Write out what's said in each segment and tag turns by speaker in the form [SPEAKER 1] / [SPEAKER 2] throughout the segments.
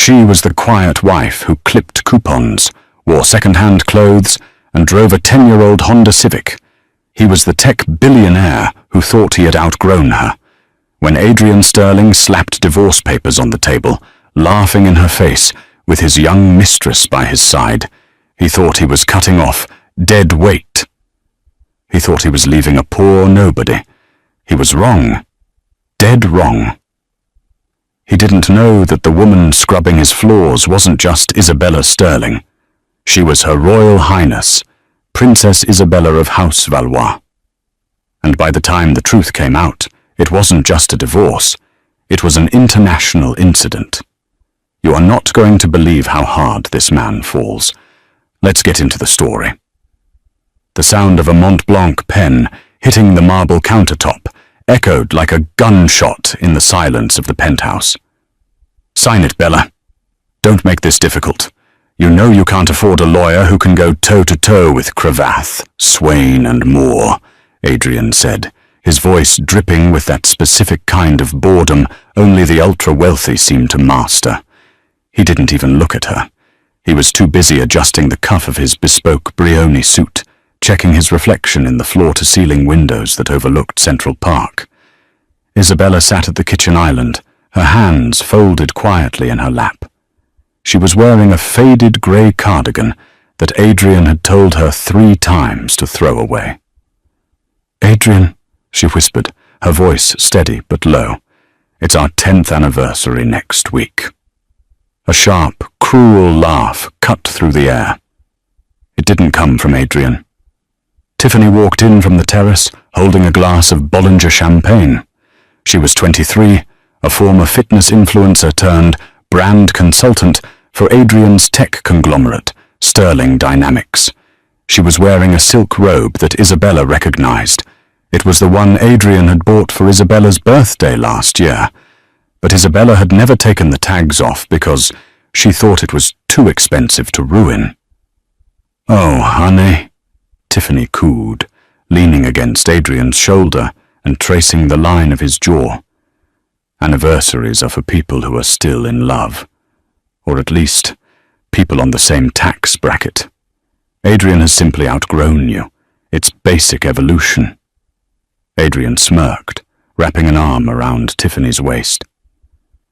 [SPEAKER 1] She was the quiet wife who clipped coupons, wore second-hand clothes, and drove a 10-year-old Honda Civic. He was the tech billionaire who thought he had outgrown her. When Adrian Sterling slapped divorce papers on the table, laughing in her face, with his young mistress by his side, he thought he was cutting off dead weight. He thought he was leaving a poor nobody. He was wrong. Dead wrong. He didn't know that the woman scrubbing his floors wasn't just Isabella Sterling. She was Her Royal Highness, Princess Isabella of House Valois. And by the time the truth came out, it wasn't just a divorce. It was an international incident. You are not going to believe how hard this man falls. Let's get into the story. The sound of a Mont Blanc pen hitting the marble countertop echoed like a gunshot in the silence of the penthouse. Sign it, Bella. Don't make this difficult. You know you can't afford a lawyer who can go toe-to-toe with Cravath, Swain, and Moore, Adrian said, his voice dripping with that specific kind of boredom only the ultra-wealthy seem to master. He didn't even look at her. He was too busy adjusting the cuff of his bespoke Brioni suit, checking his reflection in the floor-to-ceiling windows that overlooked Central Park. Isabella sat at the kitchen island, her hands folded quietly in her lap. She was wearing a faded grey cardigan that Adrian had told her 3 times to throw away. "Adrian," she whispered, her voice steady but low, "it's our 10th anniversary next week." A sharp, cruel laugh cut through the air. It didn't come from Adrian. Tiffany walked in from the terrace, holding a glass of Bollinger champagne. She was 23, a former fitness influencer turned brand consultant for Adrian's tech conglomerate, Sterling Dynamics. She was wearing a silk robe that Isabella recognized. It was the one Adrian had bought for Isabella's birthday last year, but Isabella had never taken the tags off because she thought it was too expensive to ruin. "Oh, honey," Tiffany cooed, leaning against Adrian's shoulder and tracing the line of his jaw. Anniversaries are for people who are still in love. Or at least, people on the same tax bracket. Adrian has simply outgrown you. It's basic evolution. Adrian smirked, wrapping an arm around Tiffany's waist.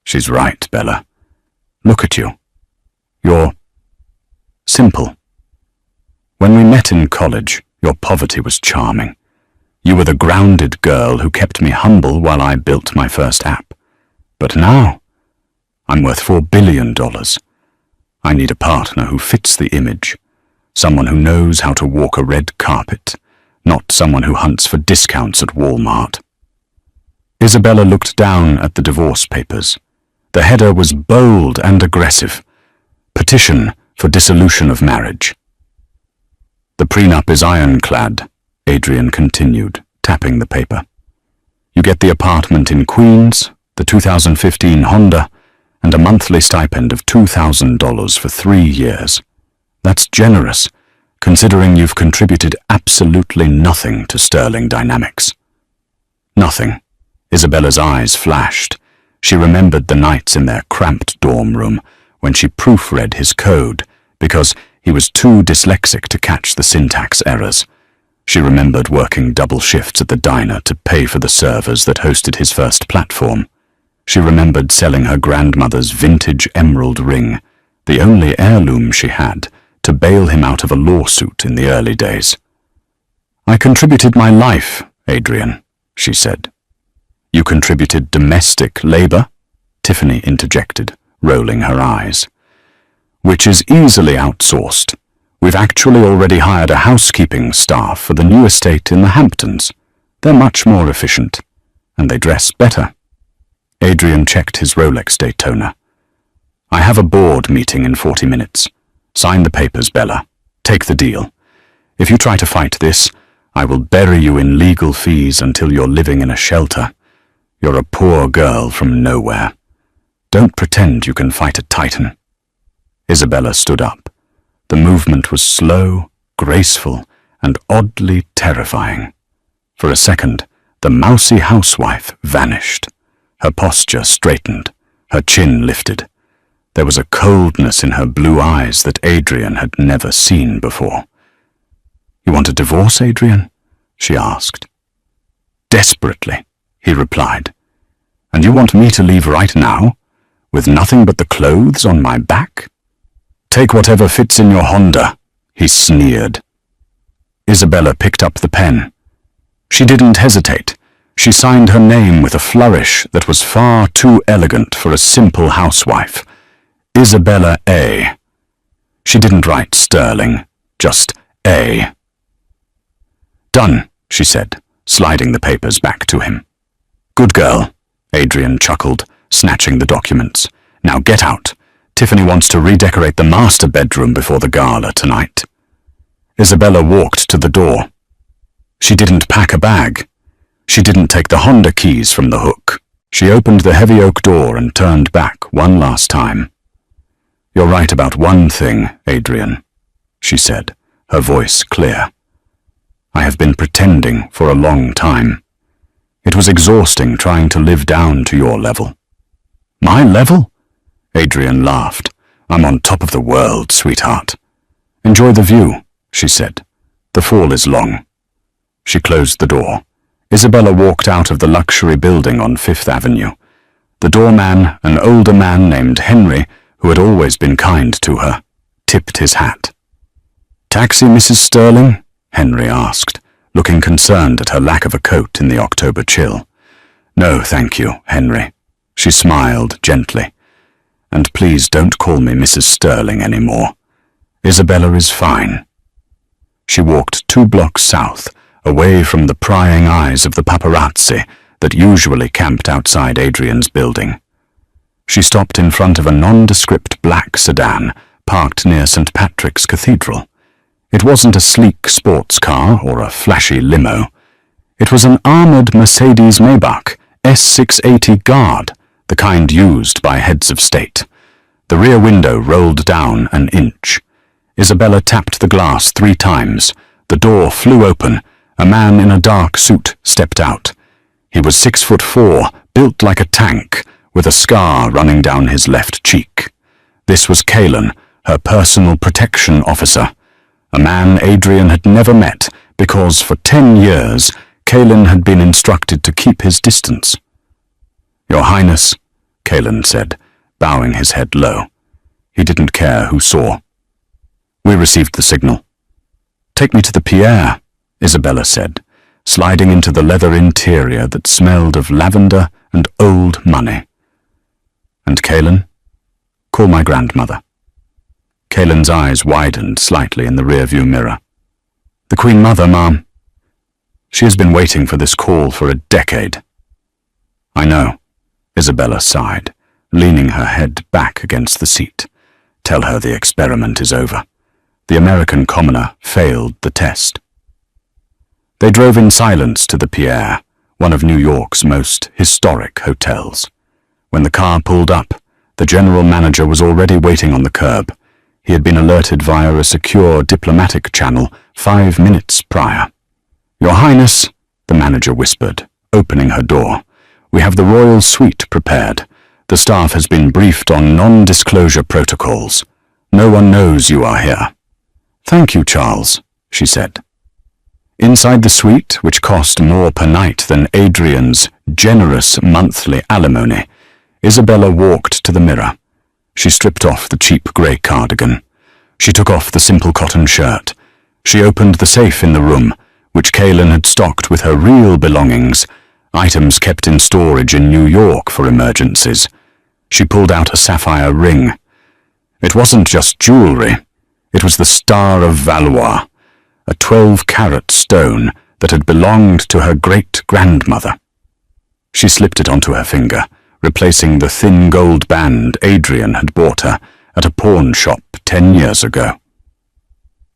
[SPEAKER 1] "She's right, Bella. Look at you. You're simple. When we met in college, your poverty was charming. You were the grounded girl who kept me humble while I built my first app. But now, I'm worth $4 billion. I need a partner who fits the image, someone who knows how to walk a red carpet, not someone who hunts for discounts at Walmart." Isabella looked down at the divorce papers. The header was bold and aggressive. Petition for dissolution of marriage. "The prenup is ironclad," Adrian continued, tapping the paper. "You get the apartment in Queens, the 2015 Honda, and a monthly stipend of $2,000 for 3 years. That's generous, considering you've contributed absolutely nothing to Sterling Dynamics." Nothing. Isabella's eyes flashed. She remembered the nights in their cramped dorm room when she proofread his code because he was too dyslexic to catch the syntax errors. She remembered working double shifts at the diner to pay for the servers that hosted his first platform. She remembered selling her grandmother's vintage emerald ring, the only heirloom she had, to bail him out of a lawsuit in the early days. "I contributed my life, Adrian," she said. "You contributed domestic labor?" Tiffany interjected, rolling her eyes. "Which is easily outsourced. We've actually already hired a housekeeping staff for the new estate in the Hamptons. They're much more efficient, and they dress better." Adrian checked his Rolex Daytona. "I have a board meeting in 40 minutes. Sign the papers, Bella. Take the deal. If you try to fight this, I will bury you in legal fees until you're living in a shelter. You're a poor girl from nowhere. Don't pretend you can fight a titan." Isabella stood up. The movement was slow, graceful, and oddly terrifying. For a second, the mousy housewife vanished. Her posture straightened, her chin lifted. There was a coldness in her blue eyes that Adrian had never seen before. "You want a divorce, Adrian?" she asked. "Desperately," he replied. "And you want me to leave right now, with nothing but the clothes on my back?" "Take whatever fits in your Honda," he sneered. Isabella picked up the pen. She didn't hesitate. She signed her name with a flourish that was far too elegant for a simple housewife. Isabella A. She didn't write Sterling, just A. "Done," she said, sliding the papers back to him. "Good girl," Adrian chuckled, snatching the documents. "Now get out. Tiffany wants to redecorate the master bedroom before the gala tonight." Isabella walked to the door. She didn't pack a bag. She didn't take the Honda keys from the hook. She opened the heavy oak door and turned back one last time. "You're right about one thing, Adrian," she said, her voice clear. "I have been pretending for a long time. It was exhausting trying to live down to your level." "My level?" Adrian laughed. "I'm on top of the world, sweetheart." "Enjoy the view," she said. "The fall is long." She closed the door. Isabella walked out of the luxury building on Fifth Avenue. The doorman, an older man named Henry, who had always been kind to her, tipped his hat. "Taxi, Mrs. Sterling?" Henry asked, looking concerned at her lack of a coat in the October chill. "No, thank you, Henry." She smiled gently. "And please don't call me Mrs. Sterling anymore. Isabella is fine." She walked 2 blocks south, away from the prying eyes of the paparazzi that usually camped outside Adrian's building. She stopped in front of a nondescript black sedan parked near St. Patrick's Cathedral. It wasn't a sleek sports car or a flashy limo. It was an armored Mercedes-Maybach S680 Guard, the kind used by heads of state. The rear window rolled down an inch. Isabella tapped the glass 3 times. The door flew open. A man in a dark suit stepped out. He was 6'4", built like a tank, with a scar running down his left cheek. This was Kalen, her personal protection officer, a man Adrian had never met because for 10 years Kalen had been instructed to keep his distance. "Your Highness," Kalen said, bowing his head low. He didn't care who saw. "We received the signal." "Take me to the Pierre," Isabella said, sliding into the leather interior that smelled of lavender and old money. "And Kalen? Call my grandmother." Kalen's eyes widened slightly in the rearview mirror. "The Queen Mother, Ma'am. She has been waiting for this call for a decade." "I know," Isabella sighed, leaning her head back against the seat. "Tell her the experiment is over. The American commoner failed the test." They drove in silence to the Pierre, one of New York's most historic hotels. When the car pulled up, the general manager was already waiting on the curb. He had been alerted via a secure diplomatic channel 5 minutes prior. "Your Highness," the manager whispered, opening her door, "we have the royal suite prepared. The staff has been briefed on non-disclosure protocols. No one knows you are here." "Thank you, Charles," she said. Inside the suite, which cost more per night than Adrian's generous monthly alimony, Isabella walked to the mirror. She stripped off the cheap grey cardigan. She took off the simple cotton shirt. She opened the safe in the room, which Kalen had stocked with her real belongings, items kept in storage in New York for emergencies. She pulled out a sapphire ring. It wasn't just jewelry. It was the Star of Valois, a 12-carat stone that had belonged to her great-grandmother. She slipped it onto her finger, replacing the thin gold band Adrian had bought her at a pawn shop 10 years ago.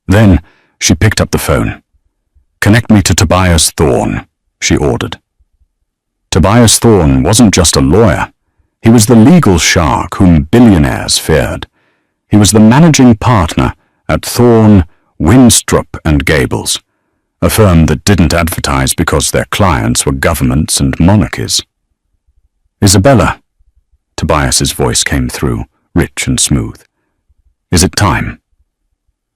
[SPEAKER 1] Then she picked up the phone. "Connect me to Tobias Thorne," she ordered. Tobias Thorne wasn't just a lawyer. He was the legal shark whom billionaires feared. He was the managing partner at Thorne, Winstrup and Gables, a firm that didn't advertise because their clients were governments and monarchies. "Isabella," Tobias's voice came through, rich and smooth. "Is it time?"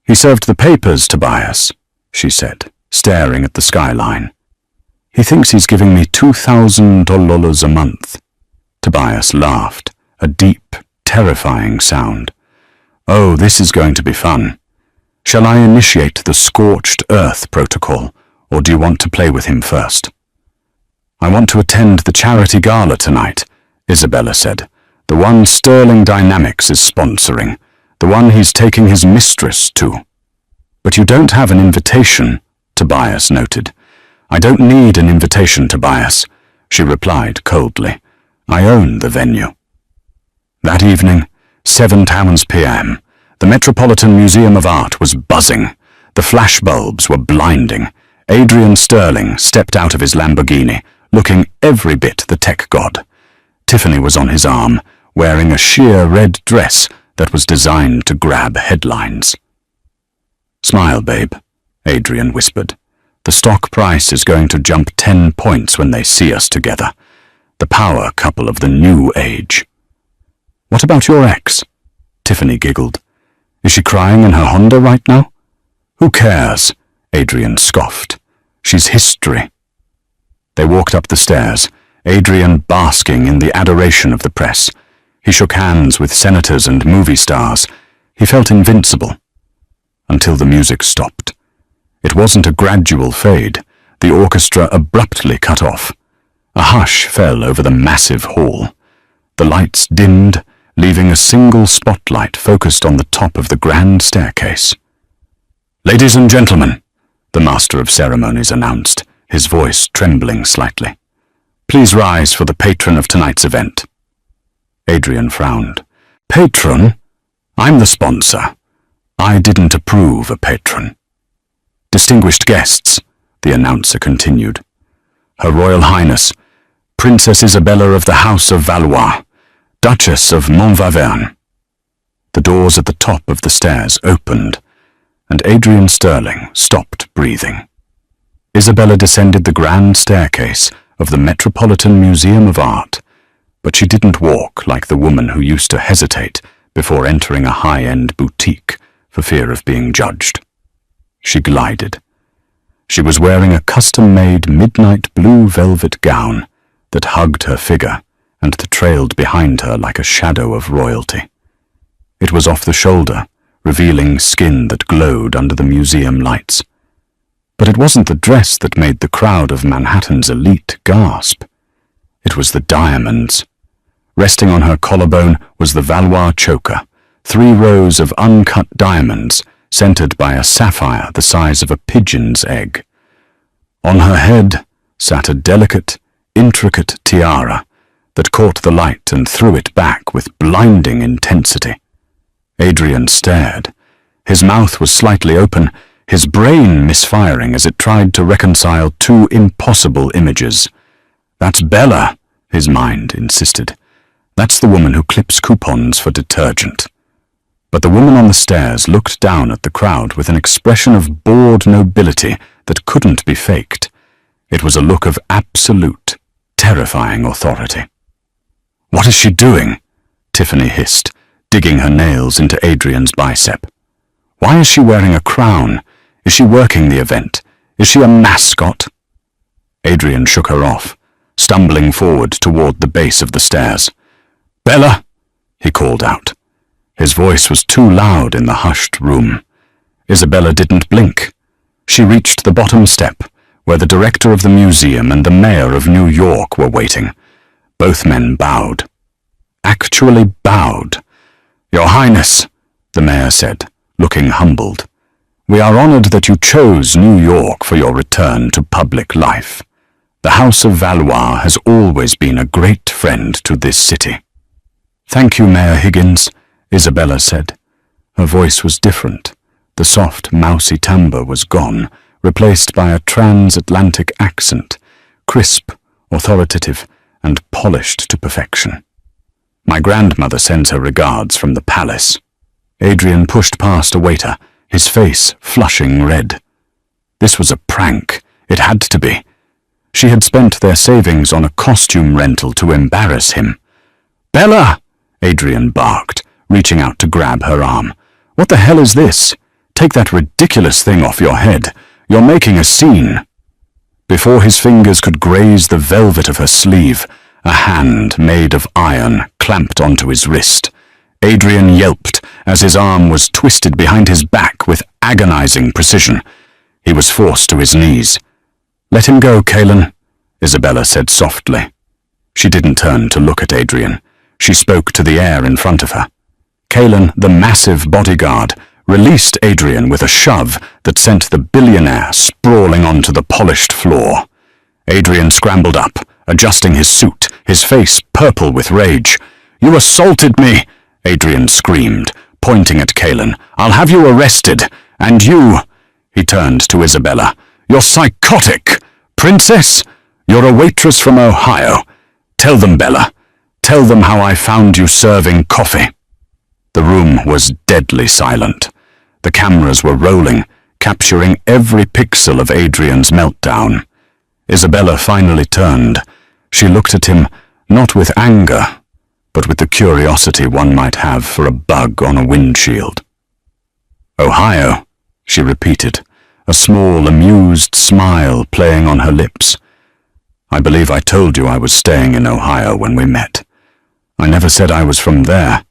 [SPEAKER 1] "He served the papers, Tobias," she said, staring at the skyline. "He thinks he's giving me $2,000 a month." Tobias laughed, a deep, terrifying sound. "Oh, this is going to be fun. Shall I initiate the scorched earth protocol, or do you want to play with him first?" "I want to attend the charity gala tonight," Isabella said. "The one Sterling Dynamics is sponsoring, the one he's taking his mistress to." "But you don't have an invitation," Tobias noted. "I don't need an invitation, Tobias," she replied coldly. "I own the venue." That evening, 7 towns p.m., the Metropolitan Museum of Art was buzzing. The flashbulbs were blinding. Adrian Sterling stepped out of his Lamborghini, looking every bit the tech god. Tiffany was on his arm, wearing a sheer red dress that was designed to grab headlines. "Smile, babe," Adrian whispered. "The stock price is going to jump 10 points when they see us together. The power couple of the new age." "What about your ex?" Tiffany giggled. "Is she crying in her Honda right now?" "Who cares?" Adrian scoffed. "She's history." They walked up the stairs, Adrian basking in the adoration of the press. He shook hands with senators and movie stars. He felt invincible. Until the music stopped. It wasn't a gradual fade. The orchestra abruptly cut off. A hush fell over the massive hall. The lights dimmed, leaving a single spotlight focused on the top of the grand staircase. "Ladies and gentlemen," the master of ceremonies announced, his voice trembling slightly. "Please rise for the patron of tonight's event." Adrian frowned. "Patron? I'm the sponsor. I didn't approve a patron." "Distinguished guests," the announcer continued. "Her Royal Highness, Princess Isabella of the House of Valois, Duchess of Montvaverne." The doors at the top of the stairs opened, and Adrian Sterling stopped breathing. Isabella descended the grand staircase of the Metropolitan Museum of Art, but she didn't walk like the woman who used to hesitate before entering a high-end boutique for fear of being judged. She glided. She was wearing a custom-made midnight blue velvet gown that hugged her figure and that trailed behind her like a shadow of royalty. It was off the shoulder, revealing skin that glowed under the museum lights. But it wasn't the dress that made the crowd of Manhattan's elite gasp. It was the diamonds. Resting on her collarbone was the Valois choker, 3 rows of uncut diamonds centered by a sapphire the size of a pigeon's egg. On her head sat a delicate, intricate tiara that caught the light and threw it back with blinding intensity. Adrian stared. His mouth was slightly open, his brain misfiring as it tried to reconcile 2 impossible images. "That's Bella," his mind insisted. "That's the woman who clips coupons for detergent." But the woman on the stairs looked down at the crowd with an expression of bored nobility that couldn't be faked. It was a look of absolute, terrifying authority. "What is she doing?" Tiffany hissed, digging her nails into Adrian's bicep. "Why is she wearing a crown? Is she working the event? Is she a mascot?" Adrian shook her off, stumbling forward toward the base of the stairs. "Bella!" he called out. His voice was too loud in the hushed room. Isabella didn't blink. She reached the bottom step, where the director of the museum and the mayor of New York were waiting. Both men bowed. Actually bowed. "Your Highness," the mayor said, looking humbled, "we are honored that you chose New York for your return to public life. The House of Valois has always been a great friend to this city." "Thank you, Mayor Higgins," Isabella said. Her voice was different. The soft, mousy timbre was gone, replaced by a transatlantic accent, crisp, authoritative, and polished to perfection. "My grandmother sends her regards from the palace." Adrian pushed past a waiter, his face flushing red. This was a prank. It had to be. She had spent their savings on a costume rental to embarrass him. "Bella!" Adrian barked, reaching out to grab her arm. "What the hell is this? Take that ridiculous thing off your head. You're making a scene." Before his fingers could graze the velvet of her sleeve, a hand made of iron clamped onto his wrist. Adrian yelped as his arm was twisted behind his back with agonizing precision. He was forced to his knees. "Let him go, Kaelan," Isabella said softly. She didn't turn to look at Adrian. She spoke to the air in front of her. Kaelan, the massive bodyguard, released Adrian with a shove that sent the billionaire sprawling onto the polished floor. Adrian scrambled up, adjusting his suit, his face purple with rage. "You assaulted me!" Adrian screamed, pointing at Kaelan. "I'll have you arrested. And you," he turned to Isabella, "you're psychotic! Princess, you're a waitress from Ohio. Tell them, Bella. Tell them how I found you serving coffee." The room was deadly silent. The cameras were rolling, capturing every pixel of Adrian's meltdown. Isabella finally turned. She looked at him, not with anger, but with the curiosity one might have for a bug on a windshield. "Ohio," she repeated, a small, amused smile playing on her lips. "I believe I told you I was staying in Ohio when we met. I never said I was from there.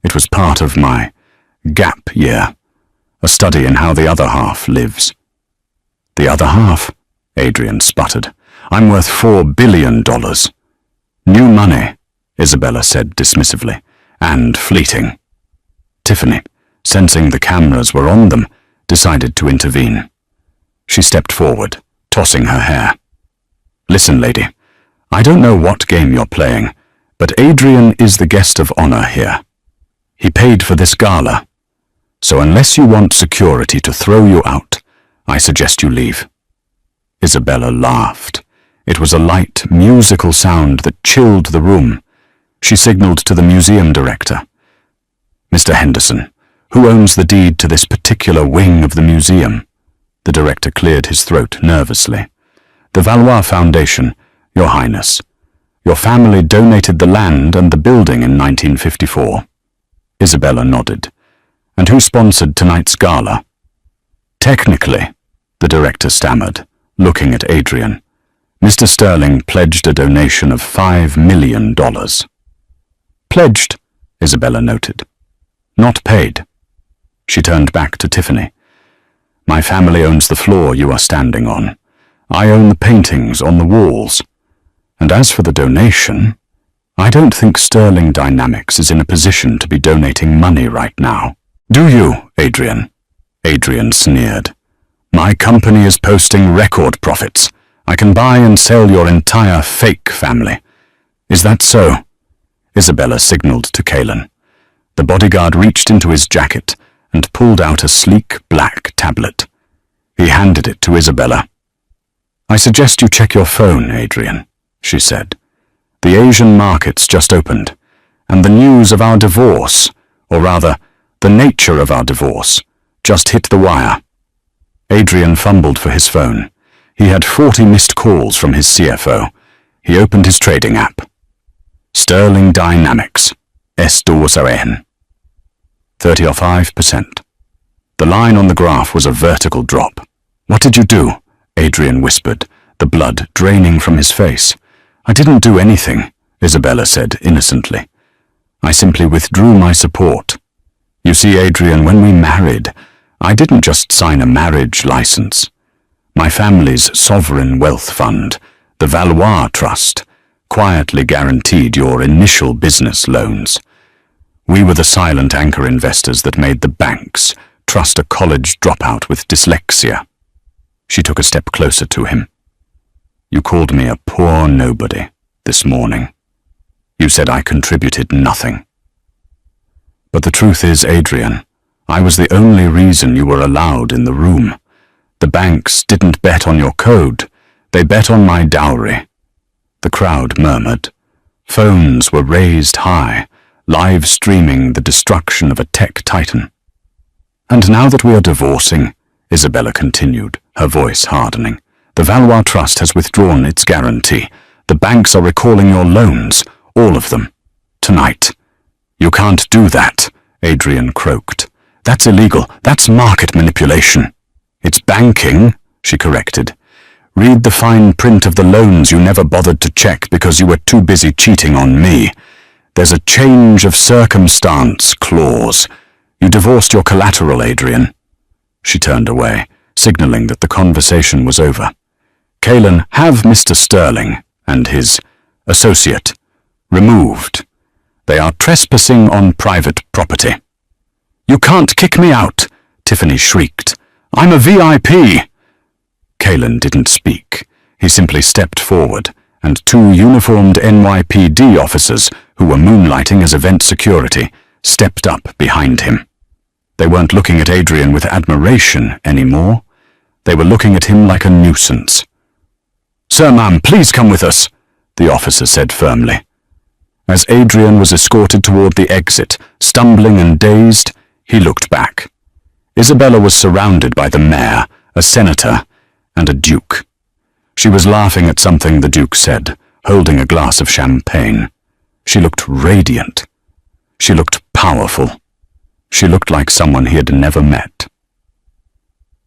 [SPEAKER 1] It was part of my gap year, a study in how the other half lives." "The other half?" Adrian sputtered. "I'm worth $4 billion. "New money," Isabella said dismissively, "and fleeting." Tiffany, sensing the cameras were on them, decided to intervene. She stepped forward, tossing her hair. "Listen, lady, I don't know what game you're playing, but Adrian is the guest of honor here. He paid for this gala, so unless you want security to throw you out, I suggest you leave." Isabella laughed. It was a light, musical sound that chilled the room. She signaled to the museum director. "Mr. Henderson, who owns the deed to this particular wing of the museum?" The director cleared his throat nervously. "The Valois Foundation, Your Highness. Your family donated the land and the building in 1954. Isabella nodded. "And who sponsored tonight's gala?" "Technically," the director stammered, looking at Adrian, "Mr. Sterling pledged a donation of $5 million. "Pledged," Isabella noted. "Not paid." She turned back to Tiffany. "My family owns the floor you are standing on. I own the paintings on the walls. And as for the donation, I don't think Sterling Dynamics is in a position to be donating money right now." "Do you, Adrian?" Adrian sneered. "My company is posting record profits. I can buy and sell your entire fake family. Is that so?" Isabella signaled to Kaelan. The bodyguard reached into his jacket and pulled out a sleek black tablet. He handed it to Isabella. "I suggest you check your phone, Adrian," she said. "The Asian markets just opened, and the news of our divorce, or rather, the nature of our divorce, just hit the wire." Adrian fumbled for his phone. He had 40 missed calls from his CFO. He opened his trading app. Sterling Dynamics, S2SN. 35%. The line on the graph was a vertical drop. "What did you do?" Adrian whispered, the blood draining from his face. "I didn't do anything," Isabella said innocently. "I simply withdrew my support. You see, Adrian, when we married, I didn't just sign a marriage license. My family's sovereign wealth fund, the Valois Trust, quietly guaranteed your initial business loans. We were the silent anchor investors that made the banks trust a college dropout with dyslexia." She took a step closer to him. "You called me a poor nobody this morning. You said I contributed nothing. But the truth is, Adrian, I was the only reason you were allowed in the room. The banks didn't bet on your code. They bet on my dowry." The crowd murmured. Phones were raised high, live streaming the destruction of a tech titan. "And now that we are divorcing," Isabella continued, her voice hardening, "the Valois Trust has withdrawn its guarantee. The banks are recalling your loans, all of them, tonight. You can't do that." Adrian croaked. That's illegal. That's market manipulation. It's banking, she corrected. Read the fine print of the loans you never bothered to check because you were too busy cheating on me. There's a change of circumstance clause. You divorced your collateral, Adrian. She turned away, signaling that the conversation was over. Caelan, have Mr. Sterling and his associate removed. They are trespassing on private property. You can't kick me out, Tiffany shrieked. I'm a VIP. Caelan didn't speak. He simply stepped forward, and two uniformed NYPD officers, who were moonlighting as event security, stepped up behind him. They weren't looking at Adrian with admiration anymore. They were looking at him like a nuisance. Sir, ma'am, please come with us, the officer said firmly. As Adrian was escorted toward the exit, stumbling and dazed, he looked back. Isabella was surrounded by the mayor, a senator, and a duke. She was laughing at something the duke said, holding a glass of champagne. She looked radiant. She looked powerful. She looked like someone he had never met.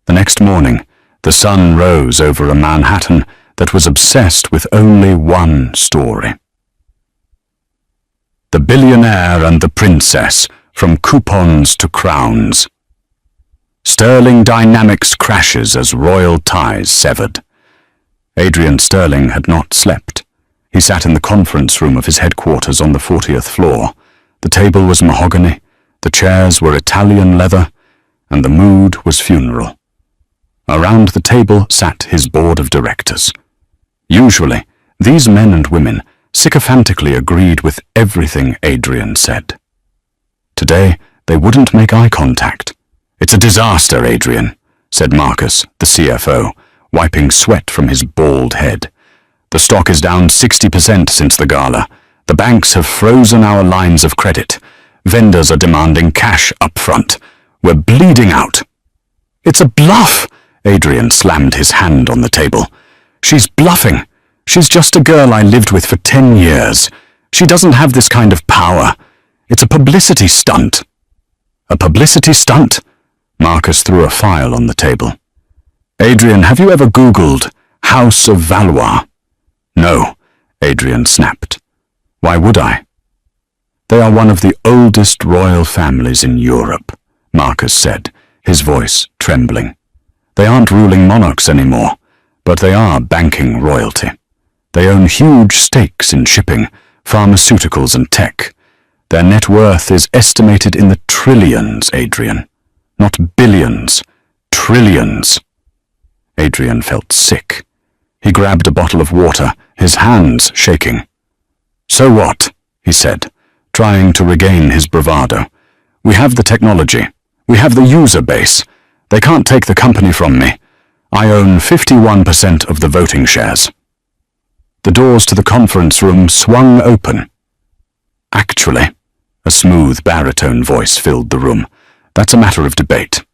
[SPEAKER 1] The next morning, the sun rose over a Manhattan that was obsessed with only one story. The Billionaire and the Princess, from coupons to crowns. Sterling Dynamics crashes as royal ties severed. Adrian Sterling had not slept. He sat in the conference room of his headquarters on the 40th floor. The table was mahogany, the chairs were Italian leather, and the mood was funeral. Around the table sat his board of directors. Usually, these men and women sycophantically agreed with everything Adrian said. Today, they wouldn't make eye contact. It's a disaster, Adrian, said Marcus, the CFO, wiping sweat from his bald head. The stock is down 60% since the gala. The banks have frozen our lines of credit. Vendors are demanding cash up front. We're bleeding out. It's a bluff, Adrian slammed his hand on the table. She's bluffing. She's just a girl I lived with for 10 years. She doesn't have this kind of power. It's a publicity stunt. A publicity stunt? Marcus threw a file on the table. Adrian, have you ever Googled House of Valois? No, Adrian snapped. Why would I? They are one of the oldest royal families in Europe, Marcus said, his voice trembling. They aren't ruling monarchs anymore, but they are banking royalty. They own huge stakes in shipping, pharmaceuticals and tech. Their net worth is estimated in the trillions, Adrian. Not billions, trillions. Adrian felt sick. He grabbed a bottle of water, his hands shaking. So what? He said, trying to regain his bravado. We have the technology. We have the user base. They can't take the company from me. I own 51% of the voting shares. The doors to the conference room swung open. Actually, a smooth baritone voice filled the room. That's a matter of debate.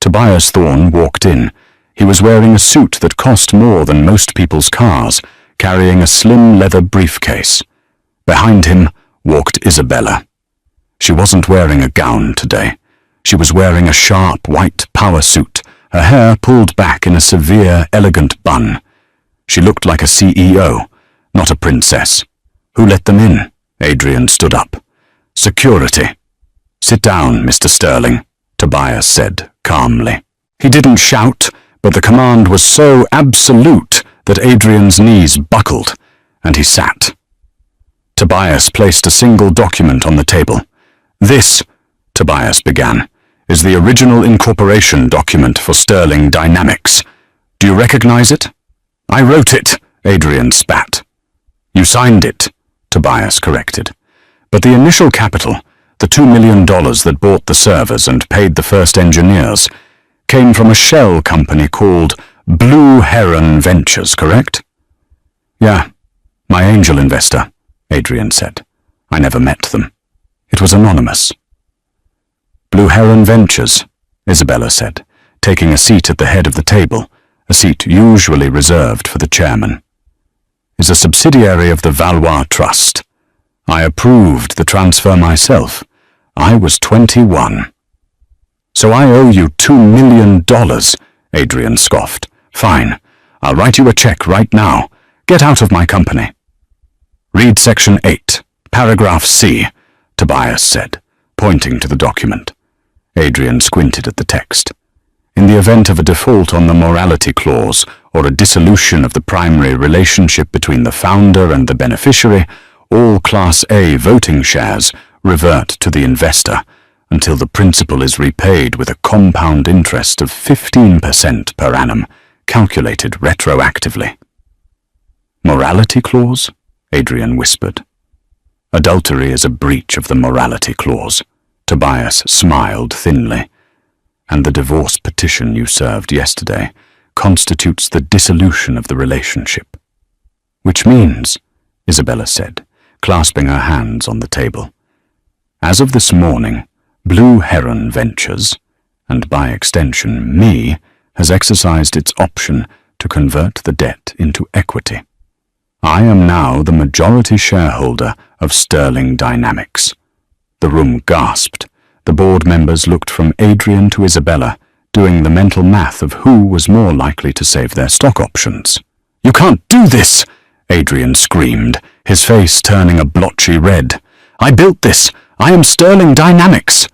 [SPEAKER 1] Tobias Thorne walked in. He was wearing a suit that cost more than most people's cars, carrying a slim leather briefcase. Behind him walked Isabella. She wasn't wearing a gown today. She was wearing a sharp white power suit, her hair pulled back in a severe, elegant bun. She looked like a CEO, not a princess. Who let them in? Adrian stood up. Security. Sit down, Mr. Sterling, Tobias said calmly. He didn't shout, but the command was so absolute that Adrian's knees buckled, and he sat. Tobias placed a single document on the table. This, Tobias began, is the original incorporation document for Sterling Dynamics. Do you recognize it? I wrote it, Adrian spat. You signed it, Tobias corrected. But the initial capital, the $2 million that bought the servers and paid the first engineers, came from a shell company called Blue Heron Ventures, correct? Yeah, my angel investor, Adrian said. I never met them. It was anonymous. Blue Heron Ventures, Isabella said, taking a seat at the head of the table, a seat usually reserved for the chairman, is a subsidiary of the Valois Trust. I approved the transfer myself. I was 21. So I owe you $2 million, Adrian scoffed. Fine, I'll write you a check right now. Get out of my company. Read Section 8, Paragraph C, Tobias said, pointing to the document. Adrian squinted at the text. In the event of a default on the morality clause or a dissolution of the primary relationship between the founder and the beneficiary, all Class A voting shares revert to the investor until the principal is repaid with a compound interest of 15% per annum, calculated retroactively. Morality clause? Adrian whispered. Adultery is a breach of the morality clause. Tobias smiled thinly. And the divorce petition you served yesterday constitutes the dissolution of the relationship. Which means, Isabella said, clasping her hands on the table, as of this morning, Blue Heron Ventures, and by extension me, has exercised its option to convert the debt into equity. I am now the majority shareholder of Sterling Dynamics. The room gasped. The board members looked from Adrian to Isabella, doing the mental math of who was more likely to save their stock options. "You can't do this!" Adrian screamed, his face turning a blotchy red. "I built this! I am Sterling Dynamics!"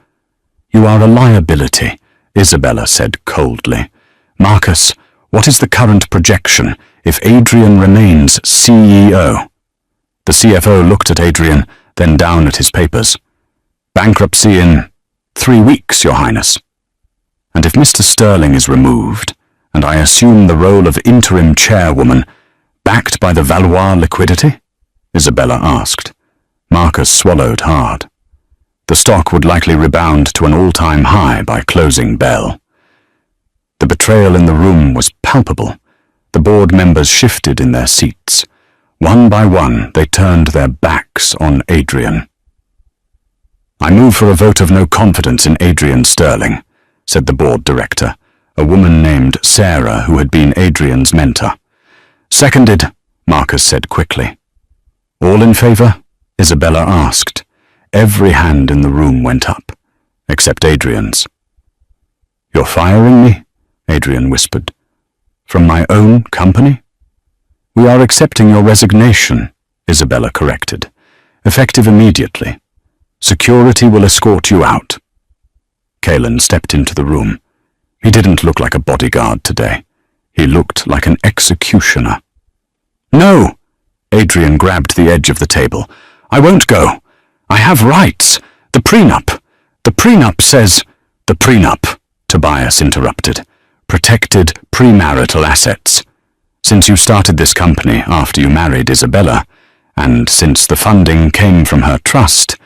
[SPEAKER 1] "You are a liability," Isabella said coldly. "Marcus, what is the current projection if Adrian remains CEO?" The CFO looked at Adrian, then down at his papers. "Bankruptcy in 3 weeks, Your Highness." "And if Mr. Sterling is removed, and I assume the role of interim chairwoman, backed by the Valois liquidity?" Isabella asked. Marcus swallowed hard. The stock would likely rebound to an all-time high by closing bell. The betrayal in the room was palpable. The board members shifted in their seats. One by one, they turned their backs on Adrian. "I move for a vote of no confidence in Adrian Sterling," said the board director, a woman named Sarah who had been Adrian's mentor. "Seconded," Marcus said quickly. "All in favor?" Isabella asked. Every hand in the room went up, except Adrian's. "You're firing me?" Adrian whispered. "From my own company?" "We are accepting your resignation," Isabella corrected. "Effective immediately. Security will escort you out." Kalen stepped into the room. He didn't look like a bodyguard today. He looked like an executioner. "No!" Adrian grabbed the edge of the table. "I won't go. I have rights. The prenup. The prenup says—" "The prenup," Tobias interrupted. "Protected premarital assets. Since you started this company after you married Isabella, and since the funding came from her trust,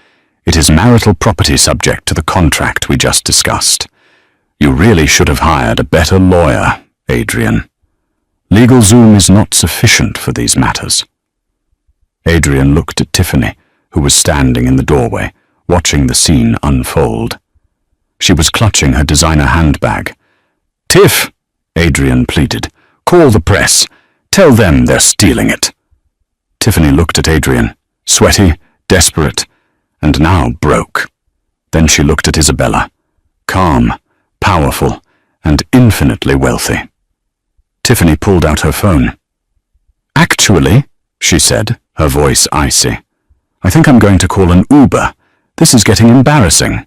[SPEAKER 1] it is marital property subject to the contract we just discussed. You really should have hired a better lawyer, Adrian. LegalZoom is not sufficient for these matters." Adrian looked at Tiffany, who was standing in the doorway, watching the scene unfold. She was clutching her designer handbag. "Tiff," Adrian pleaded, "call the press. Tell them they're stealing it." Tiffany looked at Adrian, sweaty, desperate, and now broke. Then she looked at Isabella, calm, powerful, and infinitely wealthy. Tiffany pulled out her phone. "Actually," she said, her voice icy, "I think I'm going to call an Uber. This is getting embarrassing."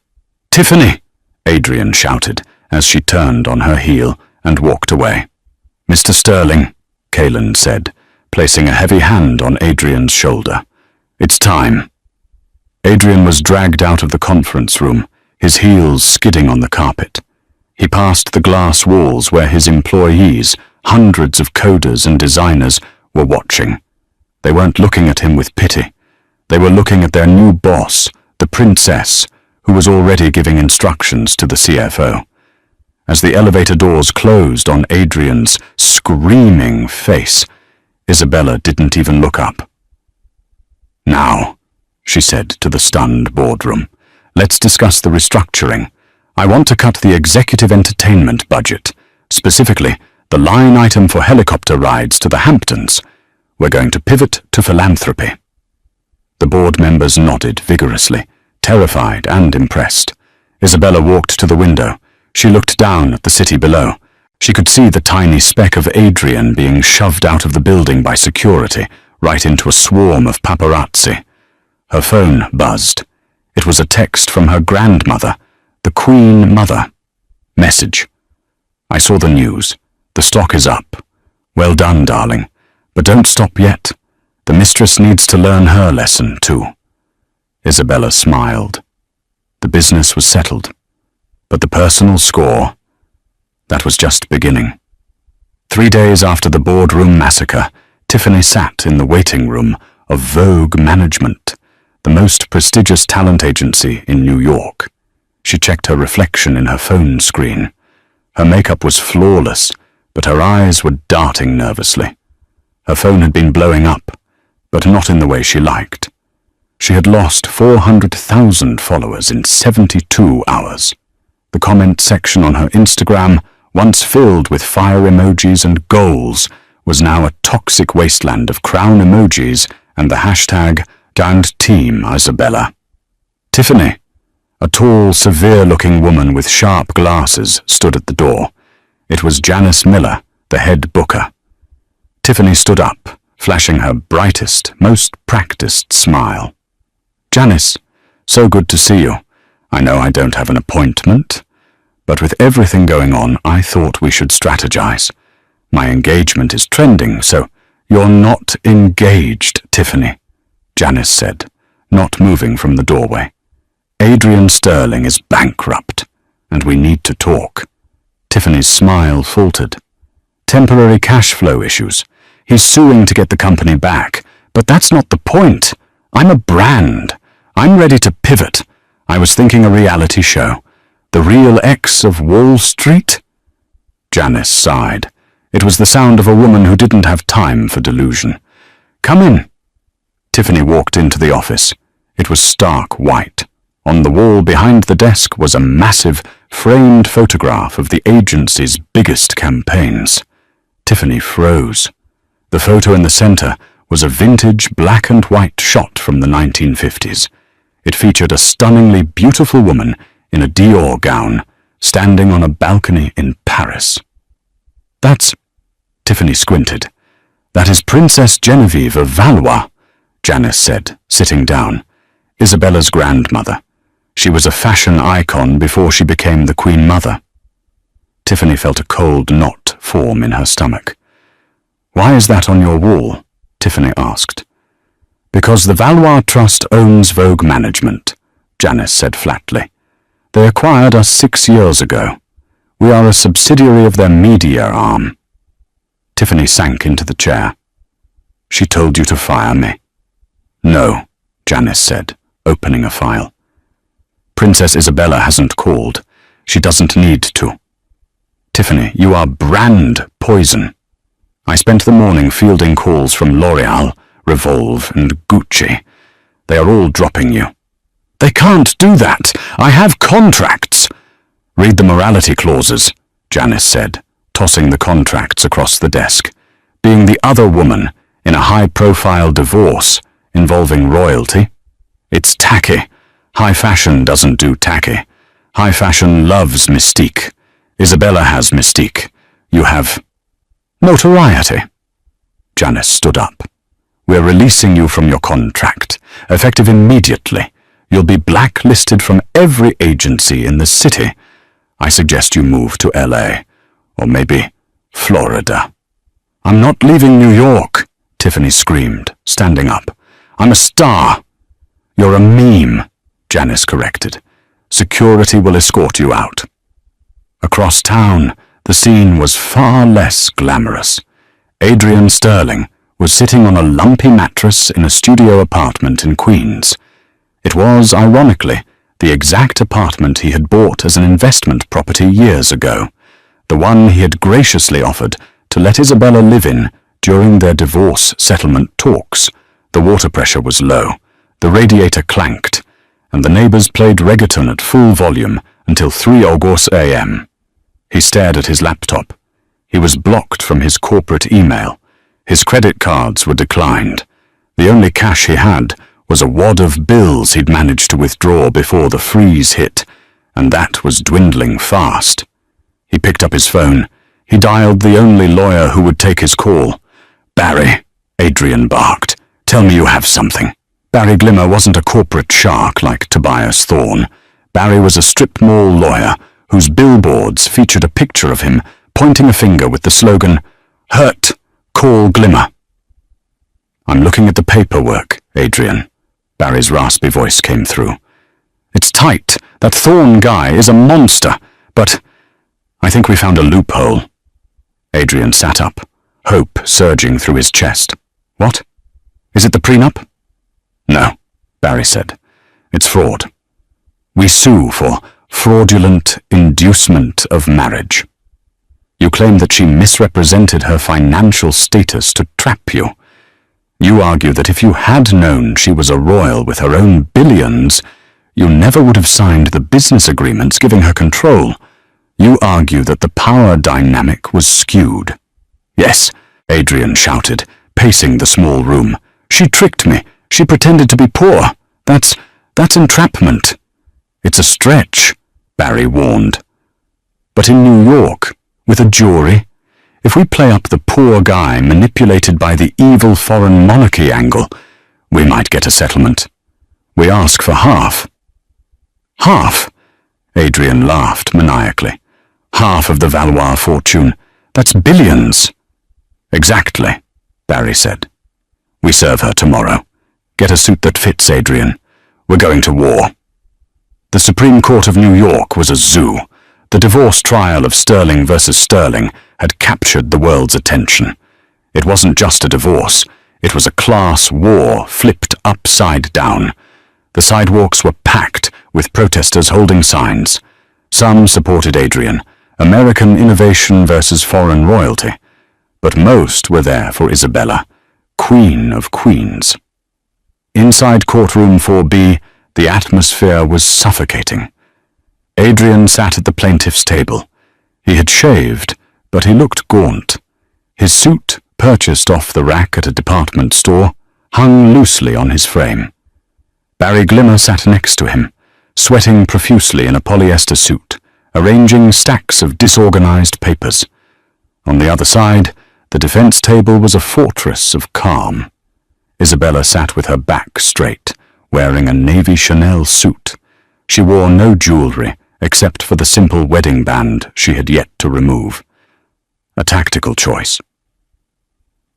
[SPEAKER 1] "Tiffany!" Adrian shouted as she turned on her heel and walked away. "Mr. Sterling," Kalen said, placing a heavy hand on Adrian's shoulder. "It's time." Adrian was dragged out of the conference room, his heels skidding on the carpet. He passed the glass walls where his employees, hundreds of coders and designers, were watching. They weren't looking at him with pity. They were looking at their new boss, the princess, who was already giving instructions to the CFO. As the elevator doors closed on Adrian's screaming face, Isabella didn't even look up. "Now," she said to the stunned boardroom, "let's discuss the restructuring. I want to cut the executive entertainment budget, specifically the line item for helicopter rides to the Hamptons. We're going to pivot to philanthropy." The board members nodded vigorously. terrified and impressed. Isabella walked to the window. She looked down at the city below. She could see the tiny speck of Adrian being shoved out of the building by security, right into a swarm of paparazzi. Her phone buzzed. It was a text from her grandmother, the Queen Mother. Message. I saw the news. The stock is up. Well done, darling. But don't stop yet. The mistress needs to learn her lesson, too. Isabella smiled. The business was settled. But the personal score, that was just beginning. 3 days after the boardroom massacre, Tiffany sat in the waiting room of Vogue Management, the most prestigious talent agency in New York. She checked her reflection in her phone screen. Her makeup was flawless, but her eyes were darting nervously. Her phone had been blowing up, but not in the way she liked. She had lost 400,000 followers in 72 hours. The comment section on her Instagram, once filled with fire emojis and goals, was now a toxic wasteland of crown emojis and the hashtag #DownedTeamIsabella. Tiffany, a tall, severe-looking woman with sharp glasses, stood at the door. It was Janice Miller, the head booker. Tiffany stood up, flashing her brightest, most practiced smile. Janice, so good to see you. I know I don't have an appointment, but with everything going on, I thought we should strategize. My engagement is trending, so you're not engaged, Tiffany, Janice said, not moving from the doorway. Adrian Sterling is bankrupt, and we need to talk. Tiffany's smile faltered. Temporary cash flow issues. He's suing to get the company back, but that's not the point. I'm a brand. I'm ready to pivot. I was thinking a reality show. The Real X of Wall Street? Janice sighed. It was the sound of a woman who didn't have time for delusion. Come in. Tiffany walked into the office. It was stark white. On the wall behind the desk was a massive, framed photograph of the agency's biggest campaigns. Tiffany froze. The photo in the center was a vintage black and white shot from the 1950s. It featured a stunningly beautiful woman in a Dior gown, standing on a balcony in Paris. That's... Tiffany squinted. That is Princess Genevieve of Valois, Janice said, sitting down. Isabella's grandmother. She was a fashion icon before she became the Queen Mother. Tiffany felt a cold knot form in her stomach. Why is that on your wall? Tiffany asked. Because the Valois Trust owns Vogue Management, Janice said flatly. They acquired us 6 years ago. We are a subsidiary of their media arm. Tiffany sank into the chair. She told you to fire me. No, Janice said, opening a file. Princess Isabella hasn't called. She doesn't need to. Tiffany, you are brand poison. I spent the morning fielding calls from L'Oreal, Revolve, and Gucci. They are all dropping you. They can't do that. I have contracts. Read the morality clauses, Janice said, tossing the contracts across the desk. Being the other woman in a high-profile divorce involving royalty. It's tacky. High fashion doesn't do tacky. High fashion loves mystique. Isabella has mystique. You have notoriety. Janice stood up. We're releasing you from your contract, effective immediately. You'll be blacklisted from every agency in the city. I suggest you move to LA, or maybe Florida. I'm not leaving New York, Tiffany screamed, standing up. I'm a star. You're a meme, Janice corrected. Security will escort you out. Across town, the scene was far less glamorous. Adrian Sterling was sitting on a lumpy mattress in a studio apartment in Queens. It was, ironically, the exact apartment he had bought as an investment property years ago, the one he had graciously offered to let Isabella live in during their divorce settlement talks. The water pressure was low, the radiator clanked, and the neighbors played reggaeton at full volume until 3 August a.m. He stared at his laptop. He was blocked from his corporate email. His credit cards were declined. The only cash he had was a wad of bills he'd managed to withdraw before the freeze hit, and that was dwindling fast. He picked up his phone. He dialed the only lawyer who would take his call. "Barry," Adrian barked, "tell me you have something." Barry Glimmer wasn't a corporate shark like Tobias Thorne. Barry was a strip mall lawyer whose billboards featured a picture of him pointing a finger with the slogan, "Hurt, call Glimmer." "I'm looking at the paperwork, Adrian." Barry's raspy voice came through. "It's tight. That Thorne guy is a monster, but I think we found a loophole." Adrian sat up, hope surging through his chest. "What? Is it the prenup?" "No," Barry said. "It's fraud. We sue for fraudulent inducement of marriage. You claim that she misrepresented her financial status to trap you. You argue that if you had known she was a royal with her own billions, you never would have signed the business agreements giving her control. You argue that the power dynamic was skewed." "Yes," Adrian shouted, pacing the small room. "She tricked me. She pretended to be poor. That's entrapment." "It's a stretch," Barry warned. "But in New York, with a jury, if we play up the poor guy manipulated by the evil foreign monarchy angle, we might get a settlement. We ask for half." "Half?" Adrian laughed maniacally. "Half of the Valois fortune. That's billions." "Exactly," Barry said. "We serve her tomorrow. Get a suit that fits, Adrian. We're going to war." The Supreme Court of New York was a zoo. The divorce trial of Sterling versus Sterling had captured the world's attention. It wasn't just a divorce. It was a class war flipped upside down. The sidewalks were packed with protesters holding signs. Some supported Adrian, American innovation versus foreign royalty. But most were there for Isabella, Queen of Queens. Inside courtroom 4B, the atmosphere was suffocating. Adrian sat at the plaintiff's table. He had shaved, but he looked gaunt. His suit, purchased off the rack at a department store, hung loosely on his frame. Barry Glimmer sat next to him, sweating profusely in a polyester suit, arranging stacks of disorganized papers. On the other side, the defense table was a fortress of calm. Isabella sat with her back straight, wearing a navy Chanel suit. She wore no jewelry, except for the simple wedding band she had yet to remove. A tactical choice.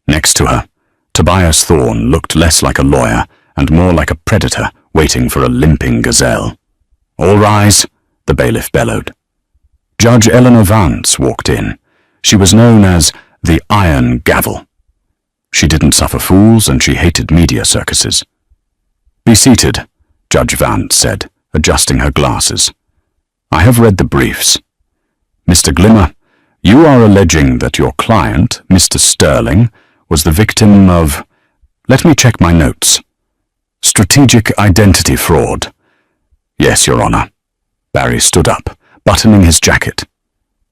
[SPEAKER 1] Next to her, Tobias Thorne looked less like a lawyer and more like a predator waiting for a limping gazelle. "All rise," the bailiff bellowed. Judge Eleanor Vance walked in. She was known as the Iron Gavel. She didn't suffer fools and she hated media circuses. "Be seated," Judge Vance said, adjusting her glasses. "I have read the briefs. Mr. Glimmer, you are alleging that your client, Mr. Sterling, was the victim of, let me check my notes, strategic identity fraud." "Yes, Your Honor." Barry stood up, buttoning his jacket.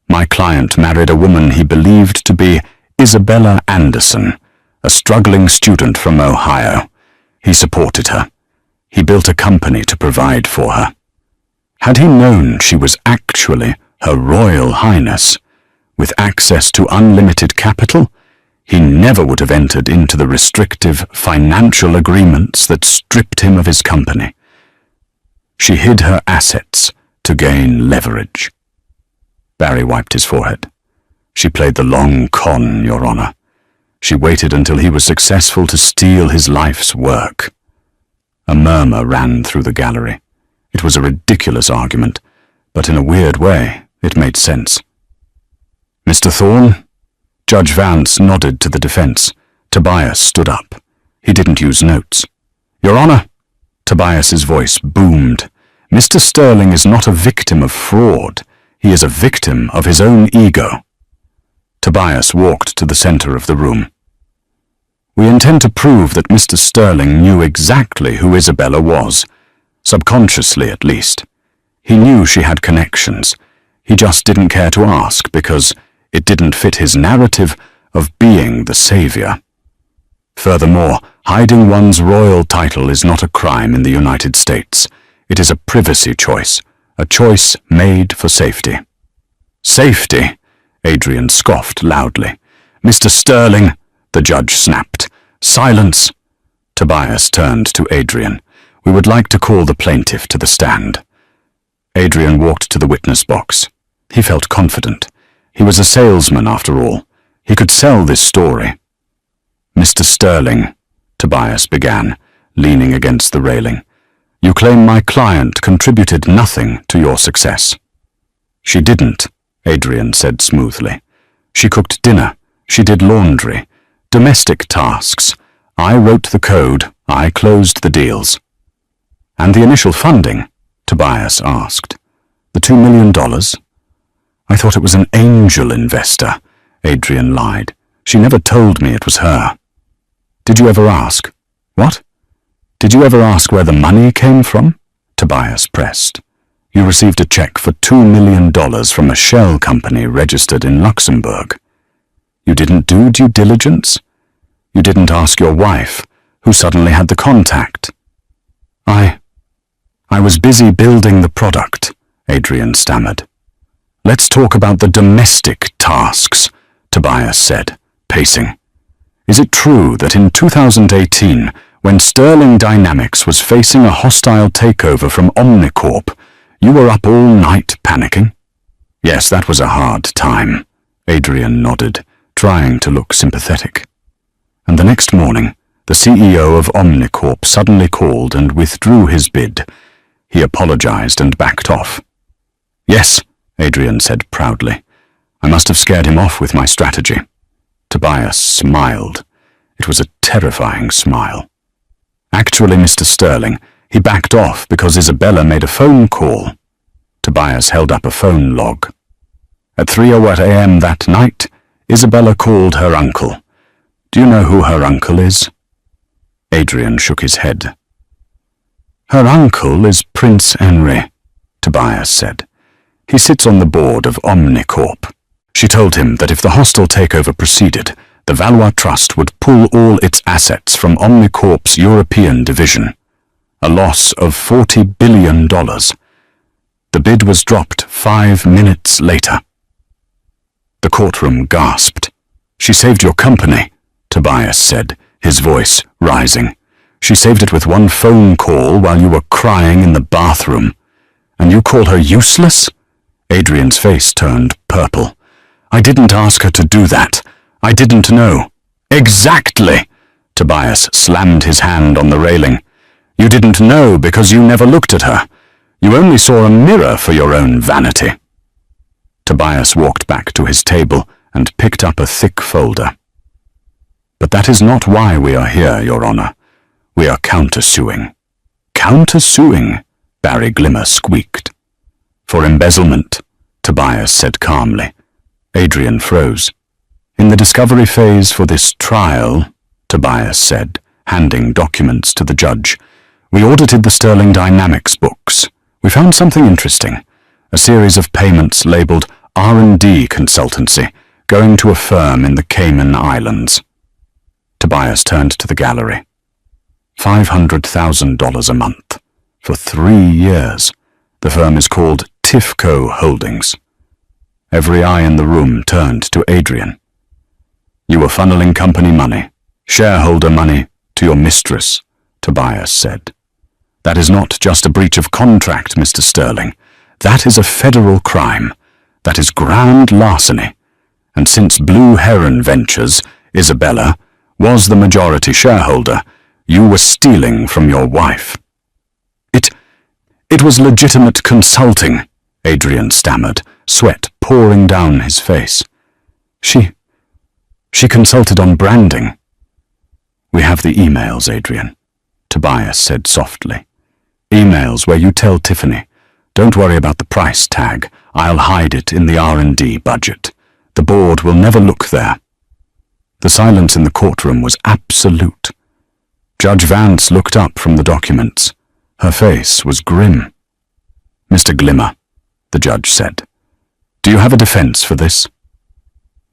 [SPEAKER 1] "My client married a woman he believed to be Isabella Anderson, a struggling student from Ohio. He supported her. He built a company to provide for her. Had he known she was actually Her Royal Highness, with access to unlimited capital, he never would have entered into the restrictive financial agreements that stripped him of his company. She hid her assets to gain leverage." Barry wiped his forehead. "She played the long con, Your Honor. She waited until he was successful to steal his life's work." A murmur ran through the gallery. It was a ridiculous argument, but in a weird way, it made sense. "Mr. Thorne?" Judge Vance nodded to the defense. Tobias stood up. He didn't use notes. "Your Honor," Tobias's voice boomed, "Mr. Sterling is not a victim of fraud. He is a victim of his own ego." Tobias walked to the center of the room. "We intend to prove that Mr. Sterling knew exactly who Isabella was, subconsciously at least. He knew she had connections. He just didn't care to ask because it didn't fit his narrative of being the savior. Furthermore, Hiding one's royal title is not a crime in the United States. It is a privacy choice, a choice made for safety. Safety? Adrian scoffed loudly. Mr. Sterling, the judge snapped. Silence! Tobias turned to Adrian. We would like to call the plaintiff to the stand. Adrian walked to the witness box. He felt confident. He was a salesman after all. He could sell this story. Mr. Sterling, Tobias began, leaning against the railing. You claim my client contributed nothing to your success. She didn't, Adrian said smoothly. She cooked dinner. She did laundry. Domestic tasks. I wrote the code. I closed the deals. And the initial funding? Tobias asked. The $2 million? I thought it was an angel investor, Adrian lied. She never told me it was her. Did you ever ask? What? Did you ever ask where the money came from? Tobias pressed. You received a check for $2 million from a shell company registered in Luxembourg. You didn't do due diligence? You didn't ask your wife, who suddenly had the contact. I was busy building the product, Adrian stammered. Let's talk about the domestic tasks, Tobias said, pacing. Is it true that in 2018, when Sterling Dynamics was facing a hostile takeover from Omnicorp, you were up all night panicking? Yes, that was a hard time, Adrian nodded, trying to look sympathetic. And the next morning, the CEO of Omnicorp suddenly called and withdrew his bid. He apologized and backed off. Yes, Adrian said proudly. I must have scared him off with my strategy. Tobias smiled. It was a terrifying smile. Actually, Mr. Sterling, he backed off because Isabella made a phone call. Tobias held up a phone log. At 3:00 a.m. that night, Isabella called her uncle. Do you know who her uncle is? Adrian shook his head. Her uncle is Prince Henry, Tobias said. He sits on the board of Omnicorp. She told him that if the hostile takeover proceeded, the Valois Trust would pull all its assets from Omnicorp's European division. A loss of $40 billion. The bid was dropped 5 minutes later. The courtroom gasped. She saved your company, Tobias said, his voice rising. She saved it with one phone call while you were crying in the bathroom. And you call her useless? Adrian's face turned purple. I didn't ask her to do that. I didn't know. Exactly! Tobias slammed his hand on the railing. You didn't know because you never looked at her. You only saw a mirror for your own vanity. Tobias walked back to his table and picked up a thick folder. But that is not why we are here, Your Honor. We are countersuing. Countersuing? Barry Glimmer squeaked. For embezzlement, Tobias said calmly. Adrian froze. In the discovery phase for this trial, Tobias said, handing documents to the judge, we audited the Sterling Dynamics books. We found something interesting. A series of payments labeled R&D consultancy, going to a firm in the Cayman Islands. Tobias turned to the gallery. $500,000 a month. For 3 years. The firm is called Tifco Holdings. Every eye in the room turned to Adrian. You were funneling company money, shareholder money, to your mistress, Tobias said. That is not just a breach of contract, Mr. Sterling. That is a federal crime. That is grand larceny. And since Blue Heron Ventures, Isabella, was the majority shareholder, you were stealing from your wife. It was legitimate consulting, Adrian stammered, sweat pouring down his face. She consulted on branding. We have the emails, Adrian, Tobias said softly. Emails where you tell Tiffany, don't worry about the price tag, I'll hide it in the R&D budget. The board will never look there. The silence in the courtroom was absolute. Judge Vance looked up from the documents. Her face was grim. Mr. Glimmer, the judge said, do you have a defense for this?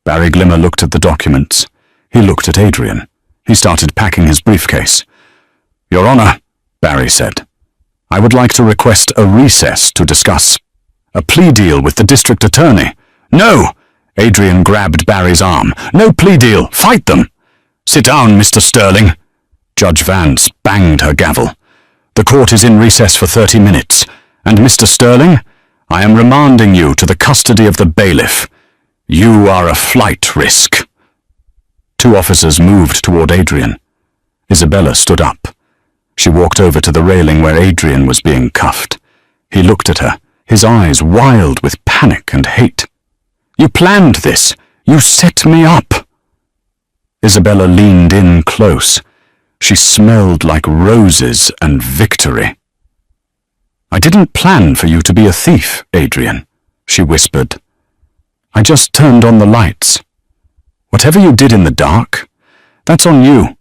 [SPEAKER 1] Barry Glimmer looked at the documents. He looked at Adrian. He started packing his briefcase. "Your Honor," Barry said, "I would like to request a recess to discuss a plea deal with the district attorney." "No!" Adrian grabbed Barry's arm. "No plea deal! Fight them!" "Sit down, Mr. Sterling." Judge Vance banged her gavel. "The court is in recess for 30 minutes, and Mr. Sterling, I am remanding you to the custody of the bailiff. You are a flight risk." Two officers moved toward Adrian. Isabella stood up. She walked over to the railing where Adrian was being cuffed. He looked at her, his eyes wild with panic and hate. "You planned this! You set me up!" Isabella leaned in close. She smelled like roses and victory. "I didn't plan for you to be a thief, Adrian," she whispered. "I just turned on the lights. Whatever you did in the dark, that's on you."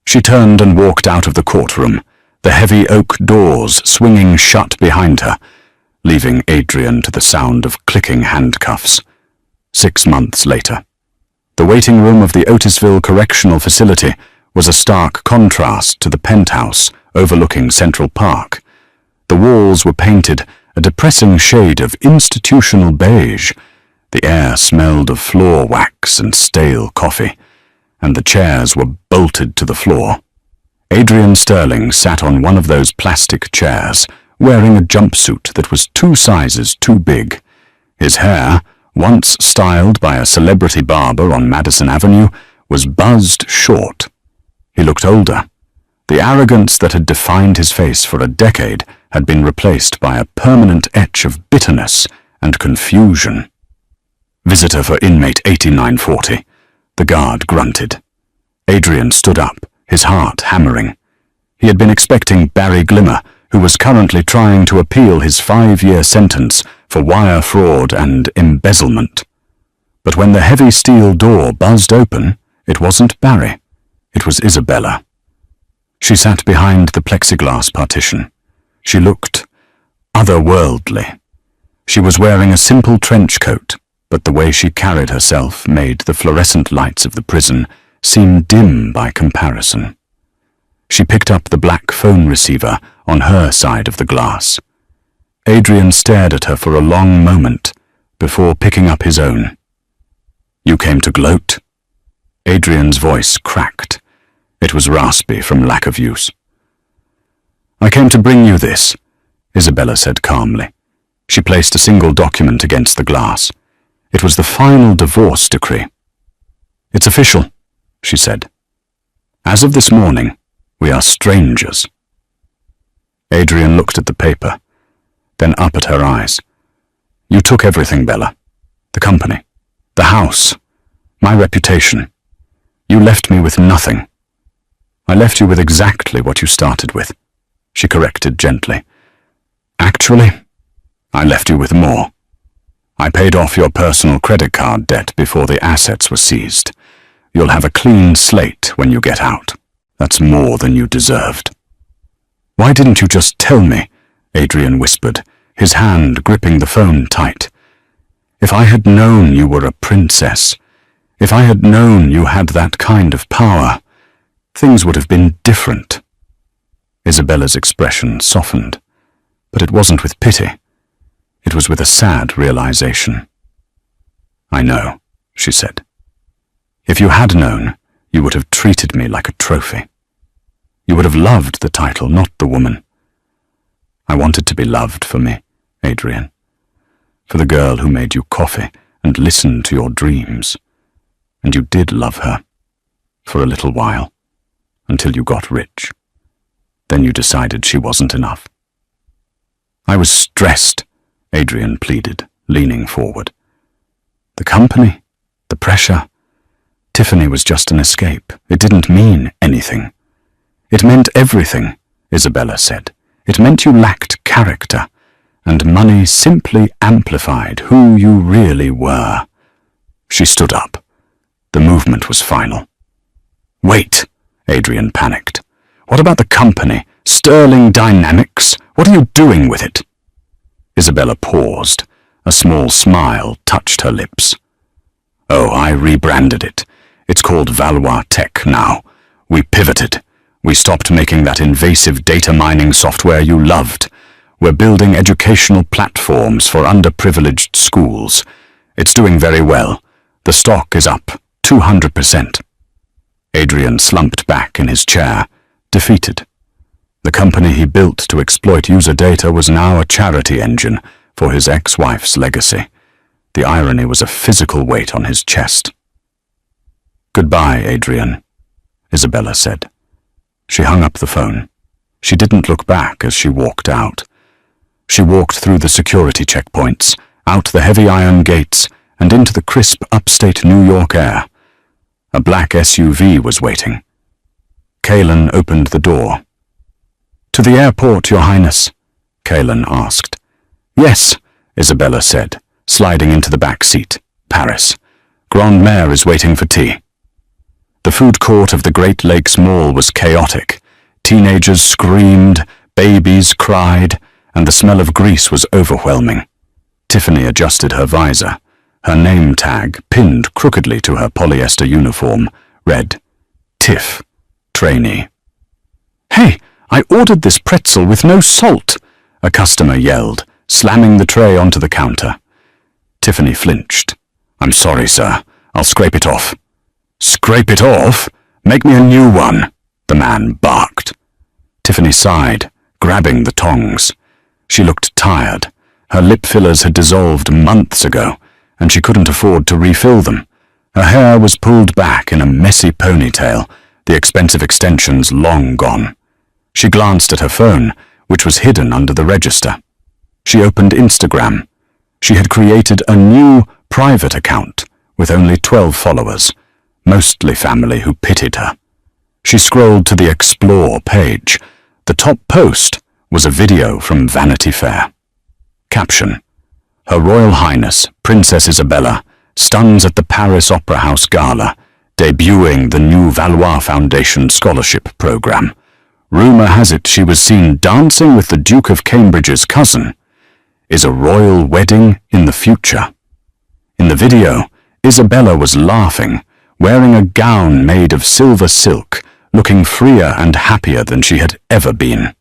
[SPEAKER 1] She turned and walked out of the courtroom, the heavy oak doors swinging shut behind her, leaving Adrian to the sound of clicking handcuffs. 6 months later. The waiting room of the Otisville Correctional Facility was a stark contrast to the penthouse overlooking Central Park. The walls were painted a depressing shade of institutional beige. The air smelled of floor wax and stale coffee, and the chairs were bolted to the floor. Adrian Sterling sat on one of those plastic chairs, wearing a jumpsuit that was 2 sizes too big. His hair, once styled by a celebrity barber on Madison Avenue, was buzzed short. He looked older. The arrogance that had defined his face for a decade had been replaced by a permanent etch of bitterness and confusion. "Visitor for inmate 8940. The guard grunted. Adrian stood up, his heart hammering. He had been expecting Barry Glimmer, who was currently trying to appeal his 5-year sentence for wire fraud and embezzlement. But when the heavy steel door buzzed open, it wasn't Barry. It was Isabella. She sat behind the plexiglass partition. She looked otherworldly. She was wearing a simple trench coat, but the way she carried herself made the fluorescent lights of the prison seem dim by comparison. She picked up the black phone receiver on her side of the glass. Adrian stared at her for a long moment before picking up his own. "You came to gloat?" Adrian's voice cracked. It was raspy from lack of use. "I came to bring you this," Isabella said calmly. She placed a single document against the glass. It was the final divorce decree. "It's official," she said. "As of this morning, we are strangers." Adrian looked at the paper, then up at her eyes. "You took everything, Bella. The company, the house, my reputation. You left me with nothing." "I left you with exactly what you started with," she corrected gently. "Actually, I left you with more. I paid off your personal credit card debt before the assets were seized. You'll have a clean slate when you get out. That's more than you deserved." "Why didn't you just tell me?" Adrian whispered, his hand gripping the phone tight. "If I had known you were a princess, if I had known you had that kind of power, things would have been different." Isabella's expression softened, but it wasn't with pity. It was with a sad realization. "I know," she said. "If you had known, you would have treated me like a trophy. You would have loved the title, not the woman. I wanted to be loved for me, Adrian. For the girl who made you coffee and listened to your dreams. And you did love her. For a little while. Until you got rich. Then you decided she wasn't enough." "I was stressed," Adrian pleaded, leaning forward. "The company, the pressure. Tiffany was just an escape. It didn't mean anything." "It meant everything," Isabella said. "It meant you lacked character, and money simply amplified who you really were." She stood up. The movement was final. "Wait," Adrian panicked. "What about the company? Sterling Dynamics? What are you doing with it?" Isabella paused. A small smile touched her lips. "Oh, I rebranded it. It's called Valois Tech now. We pivoted. We stopped making that invasive data mining software you loved. We're building educational platforms for underprivileged schools. It's doing very well. The stock is up 200%. Adrian slumped back in his chair, defeated. The company he built to exploit user data was now a charity engine for his ex-wife's legacy. The irony was a physical weight on his chest. "Goodbye, Adrian," Isabella said. She hung up the phone. She didn't look back as she walked out. She walked through the security checkpoints, out the heavy iron gates, and into the crisp upstate New York air. A black SUV was waiting. Kalen opened the door. "To the airport, Your Highness," Kalen asked. "Yes," Isabella said, sliding into the back seat. "Paris. Grand Mère is waiting for tea." The food court of the Great Lakes Mall was chaotic. Teenagers screamed, babies cried, and the smell of grease was overwhelming. Tiffany adjusted her visor. Her name tag, pinned crookedly to her polyester uniform, read, "Tiff, trainee." "Hey, I ordered this pretzel with no salt," a customer yelled, slamming the tray onto the counter. Tiffany flinched. "I'm sorry, sir. I'll scrape it off." "Scrape it off? Make me a new one," the man barked. Tiffany sighed, grabbing the tongs. She looked tired. Her lip fillers had dissolved months ago, and she couldn't afford to refill them. Her hair was pulled back in a messy ponytail, the expensive extensions long gone. She glanced at her phone, which was hidden under the register. She opened Instagram. She had created a new private account with only 12 followers, mostly family who pitied her. She scrolled to the Explore page. The top post was a video from Vanity Fair. Caption: Her Royal Highness, Princess Isabella, stuns at the Paris Opera House Gala, debuting the new Valois Foundation Scholarship Program. Rumor has it she was seen dancing with the Duke of Cambridge's cousin. Is a royal wedding in the future? In the video, Isabella was laughing, wearing a gown made of silver silk, looking freer and happier than she had ever been.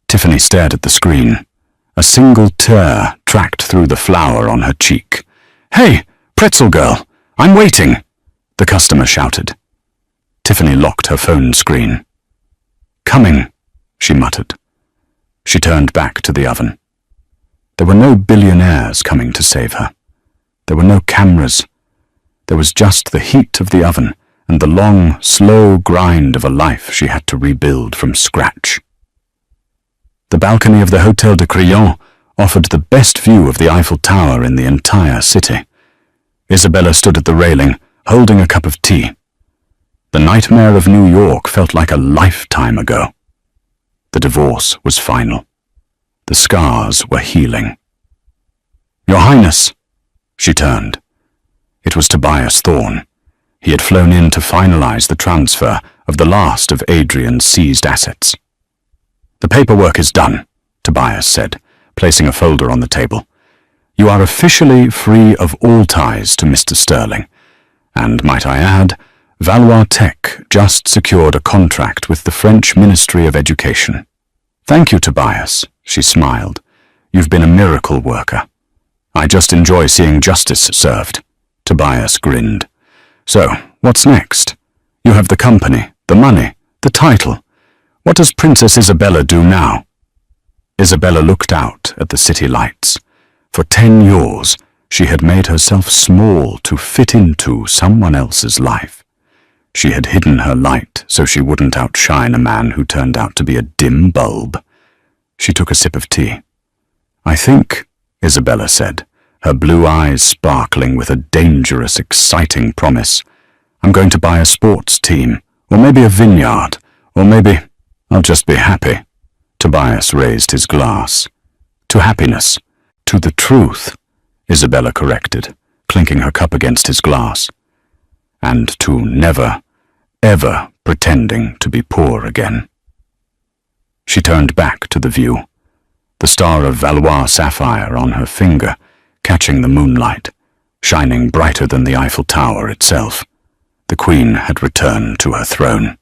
[SPEAKER 1] Tiffany stared at the screen. A single tear tracked through the flower on her cheek. "Hey, pretzel girl, I'm waiting," the customer shouted. Tiffany locked her phone screen. "Coming," she muttered. She turned back to the oven. There were no billionaires coming to save her. There were no cameras. There was just the heat of the oven and the long, slow grind of a life she had to rebuild from scratch. The balcony of the Hôtel de Crillon offered the best view of the Eiffel Tower in the entire city. Isabella stood at the railing, holding a cup of tea. The nightmare of New York felt like a lifetime ago. The divorce was final. The scars were healing. "Your Highness," she turned. It was Tobias Thorne. He had flown in to finalize the transfer of the last of Adrian's seized assets. "The paperwork is done," Tobias said, placing a folder on the table. "You are officially free of all ties to Mr. Sterling. And, might I add, Valois Tech just secured a contract with the French Ministry of Education." "Thank you, Tobias," she smiled. "You've been a miracle worker." "I just enjoy seeing justice served," Tobias grinned. "So, what's next? You have the company, the money, the title. What does Princess Isabella do now?" Isabella looked out at the city lights. For 10 years, she had made herself small to fit into someone else's life. She had hidden her light so she wouldn't outshine a man who turned out to be a dim bulb. She took a sip of tea. "I think," Isabella said, her blue eyes sparkling with a dangerous, exciting promise, "I'm going to buy a sports team, or maybe a vineyard, or maybe I'll just be happy." Tobias raised his glass. "To happiness, to the truth," Isabella corrected, clinking her cup against his glass. "And to never, ever pretending to be poor again." She turned back to the view, the star of Valois sapphire on her finger, catching the moonlight, shining brighter than the Eiffel Tower itself. the Queen had returned to her throne.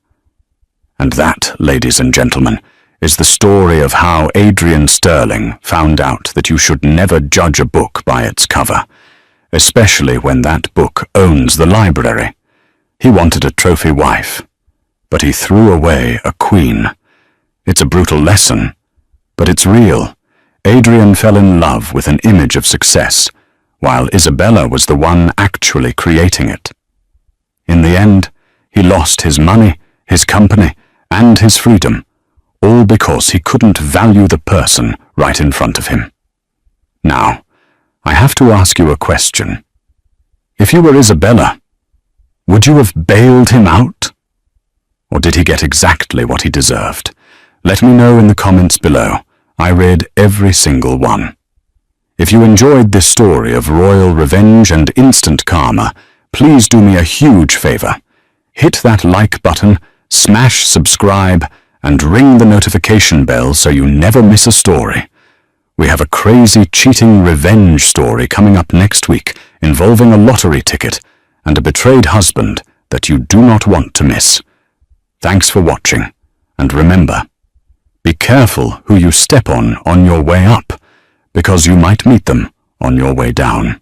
[SPEAKER 1] And that, ladies and gentlemen, is the story of how Adrian Sterling found out that you should never judge a book by its cover, especially when that book owns the library. He wanted a trophy wife, but he threw away a queen. It's a brutal lesson, but it's real. Adrian fell in love with an image of success, while Isabella was the one actually creating it. In the end, he lost his money, his company, and his freedom, all because he couldn't value the person right in front of him. Now, I have to ask you a question. If you were Isabella, would you have bailed him out? Or did he get exactly what he deserved? Let me know in the comments below. I read every single one. If you enjoyed this story of royal revenge and instant karma, please do me a huge favor. Hit that like button, smash subscribe, and ring the notification bell so you never miss a story. We have a crazy cheating revenge story coming up next week involving a lottery ticket and a betrayed husband that you do not want to miss. Thanks for watching, and remember, be careful who you step on your way up, because you might meet them on your way down.